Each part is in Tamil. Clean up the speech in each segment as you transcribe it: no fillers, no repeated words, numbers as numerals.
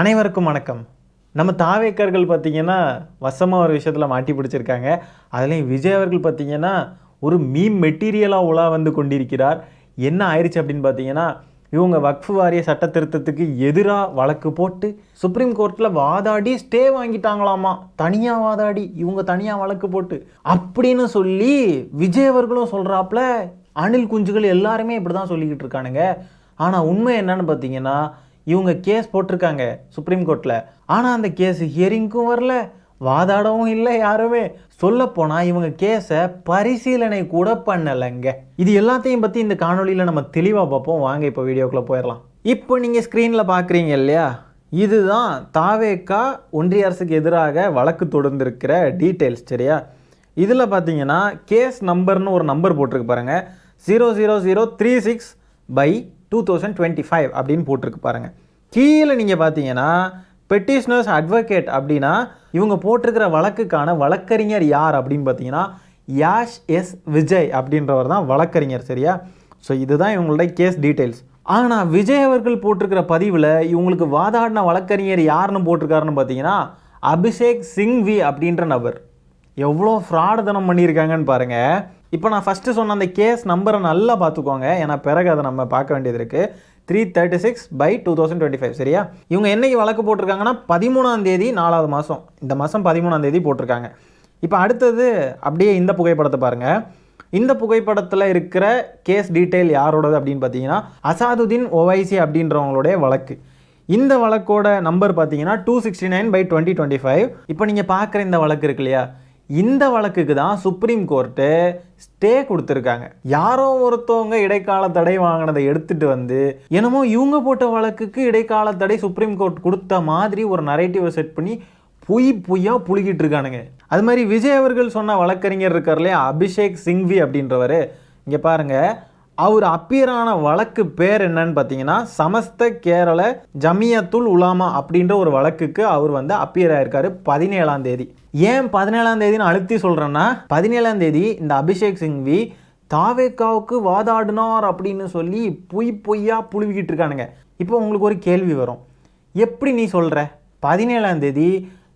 அனைவருக்கும் வணக்கம். நம்ம தாவேக்கர்கள் பார்த்தீங்கன்னா வசமாக ஒரு விஷயத்தில் மாட்டி பிடிச்சிருக்காங்க. அதுலேயும் விஜய் அவர்கள் பார்த்தீங்கன்னா ஒரு மீம் மெட்டீரியலாக உலா வந்து கொண்டிருக்கிறார். என்ன ஆயிடுச்சு அப்படின்னு பார்த்தீங்கன்னா, இவங்க வக்ஃப் வாரிய சட்ட திருத்தத்துக்கு எதிராக வழக்கு போட்டு சுப்ரீம் கோர்ட்டில் வாதாடி ஸ்டே வாங்கிட்டாங்களாமா. தனியாக வாதாடி இவங்க தனியாக வழக்கு போட்டு அப்படின்னு சொல்லி விஜய் அவர்களும் சொல்கிறாப்புல. அணில் குஞ்சுகள் எல்லாருமே இப்படி தான் சொல்லிக்கிட்டு இருக்கானுங்க. ஆனால் உண்மை என்னன்னு பார்த்தீங்கன்னா, இவங்க கேஸ் போட்டிருக்காங்க சுப்ரீம் கோர்ட்டில். ஆனால் அந்த கேஸ் ஹியரிங்க்கும் வரல, வாதாடவும் இல்லை யாருமே. சொல்லப்போனால் இவங்க கேஸை பரிசீலனை கூட பண்ணலைங்க. இது எல்லாத்தையும் பற்றி இந்த காணொலியில் நம்ம தெளிவாக பார்ப்போம். வாங்க இப்போ வீடியோக்குள்ளே போயிடலாம். இப்போ நீங்கள் ஸ்க்ரீனில் பார்க்குறீங்க இல்லையா, இதுதான் தாவேக்கா ஒன்றிய அரசுக்கு எதிராக வழக்கு தொடர்ந்திருக்கிற டீட்டெயில்ஸ். சரியா, இதில் பார்த்தீங்கன்னா கேஸ் நம்பர்னு ஒரு நம்பர் போட்டிருக்கு பாருங்கள். 00036/2025 அப்படின்னு போட்டிருக்கு பாருங்கள். கீழே நீங்கள் பார்த்தீங்கன்னா பெட்டிஷனர்ஸ் அட்வொகேட் அப்படின்னா இவங்க போட்டிருக்கிற வழக்குக்கான வழக்கறிஞர் யார் அப்படின்னு பார்த்தீங்கன்னா யாஷ் எஸ் விஜய் அப்படின்றவர் தான் வழக்கறிஞர். சரியா, ஸோ இதுதான் இவங்களுடைய கேஸ் டீட்டெயில்ஸ். ஆனால் விஜய் அவர்கள் போட்டிருக்கிற பதிவில் இவங்களுக்கு வாதாடின வழக்கறிஞர் யாருன்னு போட்டிருக்காருன்னு பார்த்தீங்கன்னா அபிஷேக் சிங்வி அப்படின்ற நபர். எவ்வளோ ஃப்ராடுதனம் பண்ணியிருக்காங்கன்னு பாருங்கள். இப்போ நான் ஃபஸ்ட்டு சொன்ன அந்த கேஸ் நம்பரை நல்லா பார்த்துக்கோங்க, ஏன்னா பிறகு அதை நம்ம பார்க்க வேண்டியது இருக்குது. 336/2025. சரியா, இவங்க என்னைக்கு வழக்கு போட்டிருக்காங்கன்னா 13ஆம் தேதி 4வது மாதம், இந்த மாதம் 13ஆம் தேதி போட்டிருக்காங்க. இப்போ அடுத்தது அப்படியே இந்த புகைப்படத்தை பாருங்கள். இந்த புகைப்படத்தில் இருக்கிற கேஸ் டீட்டெயில் யாரோடது அப்படின்னு பார்த்தீங்கன்னா அசாதுதீன் ஓவைசி அப்படின்றவங்களுடைய வழக்கு. இந்த வழக்கோட நம்பர் பார்த்தீங்கன்னா 269/2025. இப்போ நீங்கள் பார்க்குற இந்த வழக்கு இருக்கு இல்லையா, இந்த வழக்குக்கு தான் சுப்ரீம் கோர்ட்டு ஸ்டே கொடுத்துருக்காங்க. யாரோ ஒருத்தவங்க இடைக்கால தடை வாங்கினதை எடுத்துகிட்டு வந்து என்னமோ இவங்க போட்ட வழக்குக்கு இடைக்கால தடை சுப்ரீம் கோர்ட் கொடுத்த மாதிரி ஒரு நரேட்டிவை செட் பண்ணி பொய்யா புழுகிட்டு இருக்கானுங்க. அது மாதிரி விஜய் அவர்கள் சொன்ன வழக்கறிஞர் இருக்கார் இல்லையா, அபிஷேக் சிங்வி அப்படின்றவர், இங்கே பாருங்கள், அவர் அப்பியரான வழக்கு பேர் என்னன்னு பார்த்தீங்கன்னா சமஸ்த கேரள ஜமியத்துல் உலாமா அப்படின்ற ஒரு வழக்குக்கு அவர் வந்து அப்பியர் ஆயிருக்காரு 17ஆம் தேதி. ஏன் 17ஆம் தேதின்னு அழுத்தி சொல்கிறேன்னா, 17ஆம் தேதி இந்த அபிஷேக் சிங்வி தாவேக்காவுக்கு வாதாடினார் அப்படின்னு சொல்லி பொய்யா புழுவிக்கிட்டு இருக்கானுங்க. இப்போ உங்களுக்கு ஒரு கேள்வி வரும், எப்படி நீ சொல்கிற 17ஆம் தேதி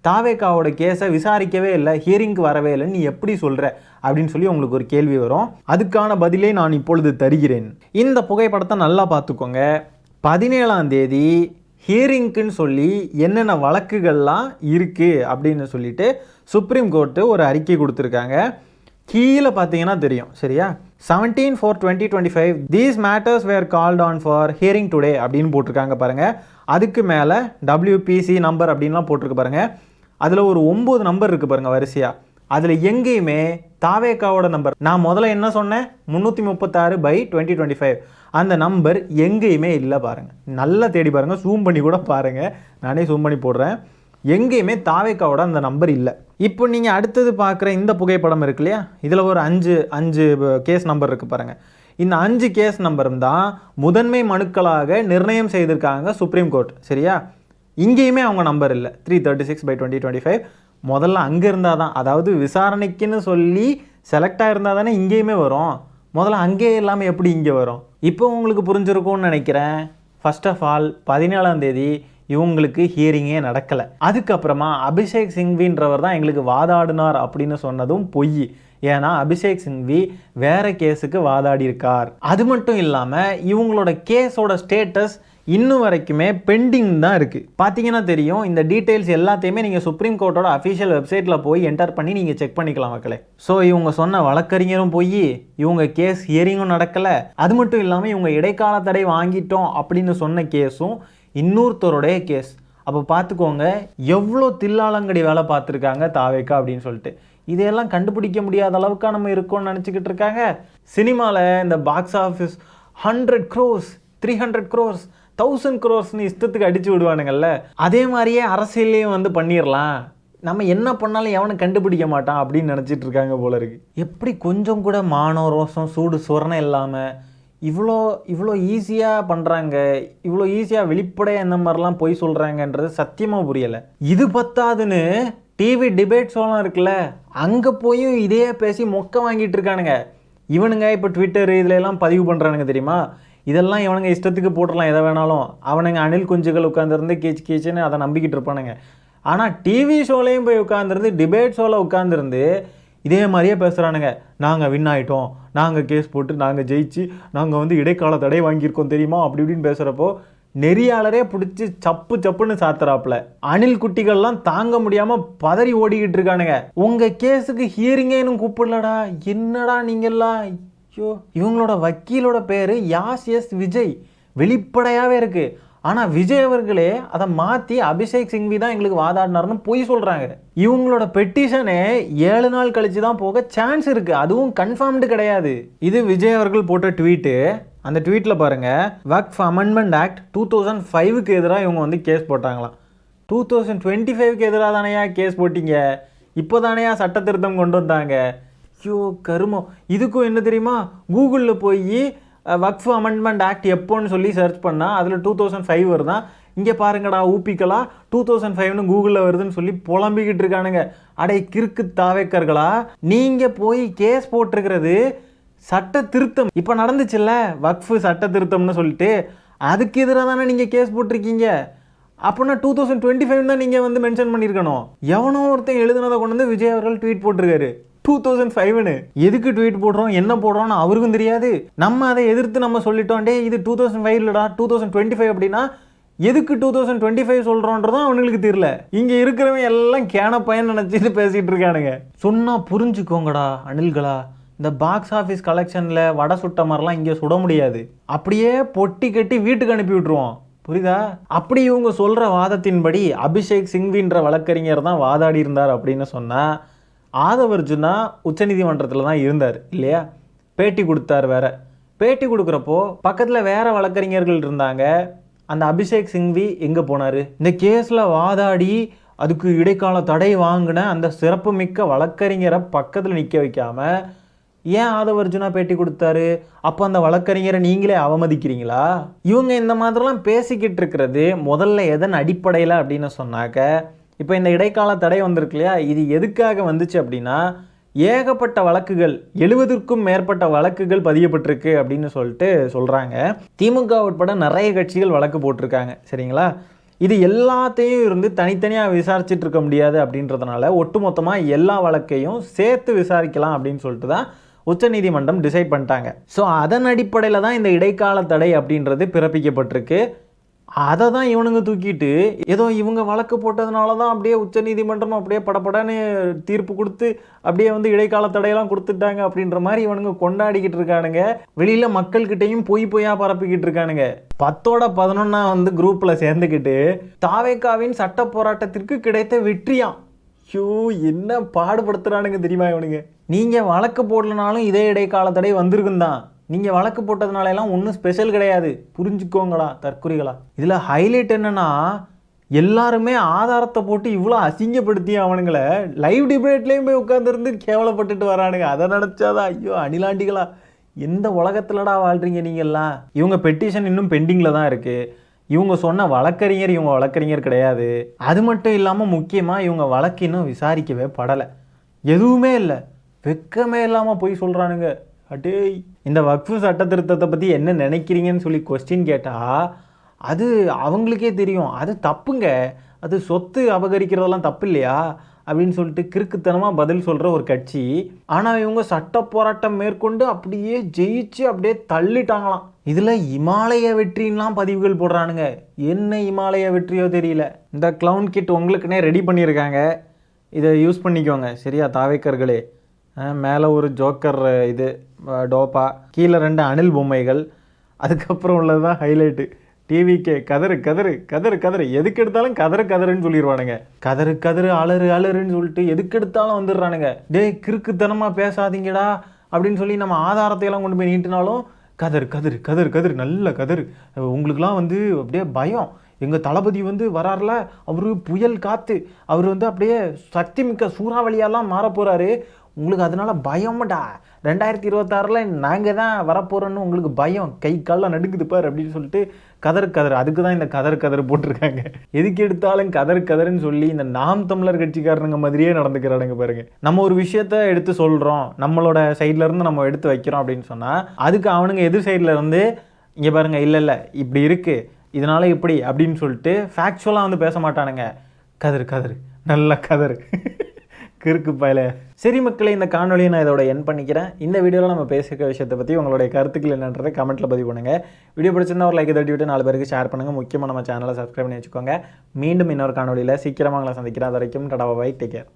தாவேக்காவோட கேஸை விசாரிக்கவே இல்லை, ஹியரிங்க்கு வரவே இல்லை, நீ எப்படி சொல்கிற அப்படின்னு சொல்லி உங்களுக்கு ஒரு கேள்வி வரும். அதுக்கான பதிலை நான் இப்பொழுது தருகிறேன். இந்த புகைப்படத்தை நல்லா பார்த்துக்கோங்க. 17ஆம் தேதி ஹியரிங்க்குன்னு சொல்லி என்னென்ன வழக்குகள்லாம் இருக்குது அப்படின்னு சொல்லிட்டு சுப்ரீம் கோர்ட்டு ஒரு அறிக்கை கொடுத்துருக்காங்க. கீழே பார்த்தீங்கன்னா தெரியும். சரியா, 17/4/2025 these matters were called on for hearing today அப்படின்னு போட்டிருக்காங்க பாருங்கள். அதுக்கு மேலே WPC நம்பர் அப்படின்லாம் போட்டிருக்கு பாருங்கள். அதில் ஒரு 9 நம்பர் இருக்குது பாருங்கள் வரிசையாக. அதில் எங்கேயுமே தாவேக்காவோட நம்பர், நான் முதல்ல என்ன சொன்னேன் 336/2025, அந்த நம்பர் எங்கேயுமே இல்லை பாருங்கள். நல்லா தேடி பாருங்கள், ஜூம் பண்ணி கூட பாருங்கள், நானே ஜூம் பண்ணி போடுறேன். எங்கேயுமே தாவேக்காவோட அந்த நம்பர் இல்லை. இப்போ நீங்கள் அடுத்தது பார்க்குற இந்த புகைப்படம் இருக்கு இல்லையா, இதில் ஒரு 5 கேஸ் நம்பர் இருக்குது பாருங்கள். இந்த 5 கேஸ் நம்பரும் தான் முதன்மை மனுக்களாக நிர்ணயம் செய்திருக்காங்க சுப்ரீம் கோர்ட். சரியா, இங்கேயுமே அவங்க நம்பர் இல்லை. 336/2025 முதல்ல அங்கே இருந்தால் தான், அதாவது விசாரணைக்குன்னு சொல்லி செலக்ட் ஆகிருந்தால் தானே இங்கேயுமே வரும். முதல்ல அங்கே இல்லாமல் எப்படி இங்கே வரும்? இப்போ உங்களுக்கு புரிஞ்சிருக்கும்னு நினைக்கிறேன். ஃபர்ஸ்ட் ஆஃப் ஆல் 17ஆம் தேதி இவங்களுக்கு ஹியரிங்கே நடக்கலை. அதுக்கப்புறமா அபிஷேக் சிங்வின்றவர் தான் எங்களுக்கு வாதாடினார் அப்படின்னு சொன்னதும் பொய். ஏன்னா அபிஷேக் சிங்வி வேற கேஸுக்கு வாதாடி இருக்கார். அது மட்டும் இல்லாமல் இவங்களோட கேஸோட ஸ்டேட்டஸ் இன்னும் வரைக்குமே பெண்டிங் தான் இருக்குது. பார்த்தீங்கன்னா தெரியும். இந்த டீட்டெயில்ஸ் எல்லாத்தையுமே நீங்கள் சுப்ரீம் கோர்ட்டோட அஃபிஷியல் வெப்சைட்டில் போய் என்டர் பண்ணி நீங்கள் செக் பண்ணிக்கலாம் மக்களே. ஸோ இவங்க சொன்ன வழக்கறிஞரும் போய், இவங்க கேஸ் ஹியரிங்கும் நடக்கலை, அது மட்டும் இல்லாமல் இவங்க இடைக்கால தடை வாங்கிட்டோம் அப்படின்னு சொன்ன கேஸும் இன்னொருத்தருடைய கேஸ். அப்போ பார்த்துக்கோங்க எவ்வளோ தில்லாலங்கடி வேலை பார்த்துருக்காங்க தாவேக்கா அப்படின்னு சொல்லிட்டு. இதையெல்லாம் கண்டுபிடிக்க முடியாத அளவுக்கு நம்ம இருக்கோம்னு நினச்சிக்கிட்டு இருக்காங்க. சினிமாவில் இந்த box office 100 crores 300 crores 1000 crores இஷ்டத்துக்கு அடித்து விடுவானுங்கள்ல, அதே மாதிரியே அரசியலையும் வந்து பண்ணிடலாம், நம்ம என்ன பண்ணாலும் எவனும் கண்டுபிடிக்க மாட்டான் அப்படின்னு நினச்சிட்டு இருக்காங்க போல இருக்கு. எப்படி கொஞ்சம் கூட மானோ ரோசம் சூடு சொரணை இல்லாமல் இவ்வளோ ஈஸியாக பண்ணுறாங்க, இவ்வளோ ஈஸியாக வெளிப்படையாக இந்த மாதிரிலாம் போய் சொல்கிறாங்கன்றது சத்தியமாக புரியலை. இது பத்தாதுன்னு டிவி டிபேட் ஷோலாம் இருக்குல்ல, அங்கே போயும் இதே பேசி மொக்க வாங்கிட்டு இருக்கானுங்க இவனுங்க. இப்போ ட்விட்டர் இதில் எல்லாம் பதிவு பண்ணுறானுங்க தெரியுமா, இதெல்லாம் இவனுங்க இஷ்டத்துக்கு போட்டுடலாம் எதை வேணாலும். அவனுங்க அணில் குஞ்சுகள் உட்காந்துருந்து கீச்சுன்னு அதை நம்பிக்கிட்டு இருப்பானுங்க. ஆனால் டிவி ஷோலையும் போய் உட்காந்துருந்து டிபேட் ஷோவில் உட்காந்துருந்து இதே மாதிரியே பேசுகிறானுங்க. நாங்கள் வின் ஆகிட்டோம், நாங்கள் கேஸ் போட்டு நாங்கள் ஜெயிச்சு நாங்கள் வந்து இடைக்கால தடை வாங்கியிருக்கோம் தெரியுமா அப்படி இப்படின்னு பேசுகிறப்போ நெறியாளரே பிடிச்சி சப்புன்னு சாத்துறாப்புல. அணில் குட்டிகள்லாம் தாங்க முடியாமல் பதறி ஓடிக்கிட்டு இருக்கானுங்க. உங்கள் கேஸுக்கு ஹியரிங்கே இன்னும் கூப்பிடலடா, என்னடா நீங்கள்லாம். ஐயோ, இவங்களோட வக்கீலோட பேர் எஸ் விஜய், வெளிப்படையாகவே இருக்குது. ஆனால் விஜய் அவர்களே அதை மாற்றி அபிஷேக் சிங்வி தான் எங்களுக்கு வாதாடினார்னு பொய் சொல்கிறாங்க. இவங்களோட பெட்டிஷனே 7 நாள் கழிச்சு தான் போக சான்ஸ் இருக்குது, அதுவும் கன்ஃபார்ம்டு கிடையாது. இது விஜய் அவர்கள் போட்ட ட்வீட்டு. அந்த ட்வீட்டில் பாருங்கள், வக்ஃப் அமெண்ட்மெண்ட் ஆக்ட் 2005க்கு எதிராக இவங்க வந்து கேஸ் போட்டாங்களாம். 2025க்கு எதிராக தானையா கேஸ் போட்டிங்க, இப்போ தானையா சட்ட திருத்தம் கொண்டு வந்தாங்க. ஐயோ கருமம். இதுக்கும் என்ன தெரியுமா, கூகுளில் போய் வக்ஃப் அமெண்ட்மெண்ட் ஆக்ட் எப்போன்னு சொல்லி சர்ச் பண்ணால் அதில் 2005 வருதான். இங்கே பாருங்கடா ஊப்பிக்கலா 2005ன்னு கூகுளில் வருதுன்னு சொல்லி புலம்பிக்கிட்டு இருக்கானுங்க. அடே கிறுக்கு தாவேக்கர்களா, நீங்கள் போய் கேஸ் போட்டிருக்கிறது சட்ட திருத்தம் இப்போ நடந்துச்சுல்ல, வக்ஃபு சட்ட திருத்தம்னு சொல்லிட்டு அதுக்கு எதிராக தானே நீங்கள் கேஸ் போட்டிருக்கீங்க. அப்படின்னா 2025 தான் நீங்கள் வந்து மென்ஷன் பண்ணியிருக்கணும். எவனோ ஒருத்தன் எழுதுனதை கொண்டு வந்து விஜய் அவர்கள் ட்வீட் போட்டிருக்காரு 2005ன்னு. எதுக்கு ட்வீட் போடுறோம் என்ன போடுறோம்னு அவருக்கும் தெரியாது. நம்ம அதை எதிர்த்து நம்ம சொல்லிட்டோம், டே இது 2005 இல்லடா 2025 அப்படின்னா எதுக்கு 2025 சொல்கிறோன்றதும் அவனுங்களுக்கு தெரியல. இங்கே இருக்கிறவங்க எல்லாம் கேன பையன் நினச்சிட்டு பேசிகிட்டு இருக்கானுங்க. சொன்னால் புரிஞ்சுக்கோங்கடா அணில்களா, இந்த பாக்ஸ் ஆஃபீஸ் கலெக்ஷனில் வடை சுட்ட மாதிரிலாம் இங்கே சுட முடியாது, அப்படியே பொட்டி கட்டி வீட்டுக்கு அனுப்பி விட்டுருவோம், புரியுதா? அப்படி இவங்க சொல்கிற வாதத்தின்படி அபிஷேக் சிங்வின்ற வழக்கறிஞர் தான் வாதாடி இருந்தார் அப்படின்னு சொன்னால், ஆதவ் அர்ஜுனா உச்சநீதிமன்றத்தில் தான் இருந்தார் இல்லையா, பேட்டி கொடுத்தார். வேற பேட்டி கொடுக்குறப்போ பக்கத்தில் வேற வழக்கறிஞர்கள் இருந்தாங்க. அந்த அபிஷேக் சிங்வி எங்கே போனார்? இந்த கேஸில் வாதாடி அதுக்கு இடைக்கால தடை வாங்கின அந்த சிறப்புமிக்க வழக்கறிஞரை பக்கத்தில் நிற்க வைக்காமல் ஏன் ஆதவ் அர்ஜுனா பேட்டி கொடுத்தாரு? அப்போ அந்த வழக்கறிஞரை நீங்களே அவமதிக்கிறீங்களா? இவங்க இந்த மாதிரிலாம் பேசிக்கிட்டு இருக்கிறது முதல்ல எதன் அடிப்படையில் அப்படின்னு சொன்னாக்க, இப்போ இந்த இடைக்கால தடை வந்திருக்கு இல்லையா, இது எதுக்காக வந்துச்சு அப்படின்னா, ஏகப்பட்ட வழக்குகள் 70க்கும் மேற்பட்ட வழக்குகள் பதியப்பட்டிருக்கு அப்படின்னு சொல்லிட்டு சொல்கிறாங்க. திமுக உட்பட நிறைய கட்சிகள் வழக்கு போட்டிருக்காங்க சரிங்களா. இது எல்லாத்தையும் இருந்து தனித்தனியாக விசாரிச்சுட்டு இருக்க முடியாது அப்படின்றதுனால ஒட்டுமொத்தமாக எல்லா வழக்கையும் சேர்த்து விசாரிக்கலாம் அப்படின்னு சொல்லிட்டு தான் உச்சநீதிமன்றம் டிசைட் பண்ணிட்டாங்க. ஸோ அதன் அடிப்படையில் தான் இந்த இடைக்கால தடை அப்படின்றது பிறப்பிக்கப்பட்டிருக்கு. அதை தான் இவனுங்க தூக்கிட்டு ஏதோ இவங்க வழக்கு போட்டதுனால தான் அப்படியே உச்சநீதிமன்றம் அப்படியே படப்படன்னு தீர்ப்பு கொடுத்து அப்படியே வந்து இடைக்கால தடையெல்லாம் கொடுத்துட்டாங்க அப்படின்ற மாதிரி இவனுங்க கொண்டாடிக்கிட்டு இருக்கானுங்க. வெளியில் மக்கள்கிட்டையும் பொய்யா பரப்பிக்கிட்டு இருக்கானுங்க. 10-11 வந்து குரூப்பில் சேர்ந்துக்கிட்டு தாவேக்காவின் சட்ட போராட்டத்திற்கு கிடைத்த வெற்றியாம். ஐயோ என்ன பாடுபடுத்துறானுங்க தெரியுமா இவனுங்க. நீங்கள் வழக்கு போடலனாலும் இதே இடைக்கால தடை வந்திருக்கும் தான். நீங்கள் வழக்கு போட்டதுனால எல்லாம் ஒன்றும் ஸ்பெஷல் கிடையாது, புரிஞ்சுக்கோங்களா தற்குறிகளா. இதில் ஹைலைட் என்னன்னா, எல்லாருமே ஆதாரத்தை போட்டு இவ்வளோ அசிங்கப்படுத்தி அவனுங்களை லைவ் டிபேட்லேயும் போய் உட்காந்துருந்து கேவலப்பட்டுட்டு வரானுங்க. அதை நினச்சாதான் ஐயோ அணிலாண்டிகளா, எந்த உலகத்துலடா வாழ்கிறீங்க நீங்கள்லாம். இவங்க பெட்டிஷன் இன்னும் பெண்டிங்கில் தான் இருக்குது. இவங்க சொன்ன வழக்கறிஞர் இவங்க வழக்கறிஞர் கிடையாது. அது மட்டும் இல்லாமல் முக்கியமாக இவங்க வழக்கு இன்னும் விசாரிக்கவே படலை, எதுவுமே இல்லை, வெக்கமே இல்லாமல் போய் சொல்கிறானுங்க. அடே இந்த வக்ஃபு சட்ட திருத்தத்தை பற்றி என்ன நினைக்கிறீங்கன்னு சொல்லி கொஸ்டின் கேட்டால் அது அவங்களுக்கே தெரியும், அது தப்புங்க, அது சொத்து அபகரிக்கிறதெல்லாம் தப்பு இல்லையா அப்படின்னு சொல்லிட்டு கிறுக்குத்தனமாக பதில் சொல்கிற ஒரு கட்சி. ஆனால் இவங்க சட்ட போராட்டம் மேற்கொண்டு அப்படியே ஜெயிச்சு அப்படியே தள்ளிட்டாங்களாம். இதில் இமாலய வெற்றின்லாம் பதிவுகள் போடுறானுங்க. என்ன இமாலய வெற்றியோ தெரியல. இந்த க்ளவுன் கிட் உங்களுக்குன்னே ரெடி பண்ணியிருக்காங்க, இதை யூஸ் பண்ணிக்கோங்க சரியா தாவேக்கர்களே. மேலே ஒரு ஜோக்கர் இது டோப்பா, கீழே 2 அணில் பொம்மைகள், அதுக்கப்புறம் உள்ளது தான் ஹைலைட்டு. டிவிக்கே கதறு கதறு கதறு கதறு, எதுக்கு எடுத்தாலும் கதறு கதறுன்னு சொல்லிடுவானுங்க. கதறு கதறு அலறு அலறுன்னு சொல்லிட்டு எதுக்கு எடுத்தாலும் வந்துடுறானுங்க. டே கிறுக்குத்தனமாக பேசாதீங்கடா அப்படின்னு சொல்லி நம்ம ஆதாரத்தையெல்லாம் கொண்டு போய் நீட்டினாலும் கதறு கதறு கதறு கதறு நல்ல கதறு. உங்களுக்குலாம் வந்து அப்படியே பயம், எங்கள் தளபதி வந்து வராருல, அவரு புயல் காற்று, அவர் வந்து அப்படியே சக்தி மிக்க சூறாவளியெல்லாம் மாற போகிறாரு, உங்களுக்கு அதனால பயம்டா, 2026 நாங்கள் தான் வரப்போகிறோன்னு உங்களுக்கு பயம், கை கால்லாம் நடுக்குது பார் அப்படின்னு சொல்லிட்டு கதறு கதறு. அதுக்கு தான் இந்த கதறு கதறு போட்டிருக்காங்க. எதுக்கு எடுத்தாலும் கதறு கதறுன்னு சொல்லி இந்த நாம் தமிழர் கட்சிக்காரனுங்க மாதிரியே நடந்துக்கிறானுங்க பாருங்க. நம்ம ஒரு விஷயத்த எடுத்து சொல்கிறோம், நம்மளோட சைட்லேருந்து நம்ம எடுத்து வைக்கிறோம் அப்படின்னு சொன்னால் அதுக்கு அவனுங்க எதிர் சைடில் இருந்து இங்கே பாருங்கள், இல்லை இப்படி இருக்குது, இதனால் இப்படி அப்படின்னு சொல்லிட்டு ஃபேக்சுவலாக வந்து பேச மாட்டானுங்க. கதறு நல்லா கதறு கிறுக்கு பயல. சரி மக்களே, இந்த காணொலியை நான் இதோட என் பண்ணிக்கிறேன். இந்த வீடியோவில் நம்ம பேசிக்க விஷயத்தை பற்றி உங்களுடைய கருத்துக்கள் என்னன்றதை கமெண்ட்டில் பதிவு பண்ணுங்கள். வீடியோ பிடிச்சிருந்தா ஒரு லைக் தட்டி விட்டு 4 பேருக்கு ஷேர் பண்ணுங்கள். முக்கியமாக நம்ம சேனலை சப்ஸ்கிரைப் பண்ணி வச்சுக்கோங்க. மீண்டும் இன்னொரு காணொலியில் சீக்கிரமாக உங்களை சந்திக்கிறேன். அது வரைக்கும் டடா, பை, டேக் கேர்.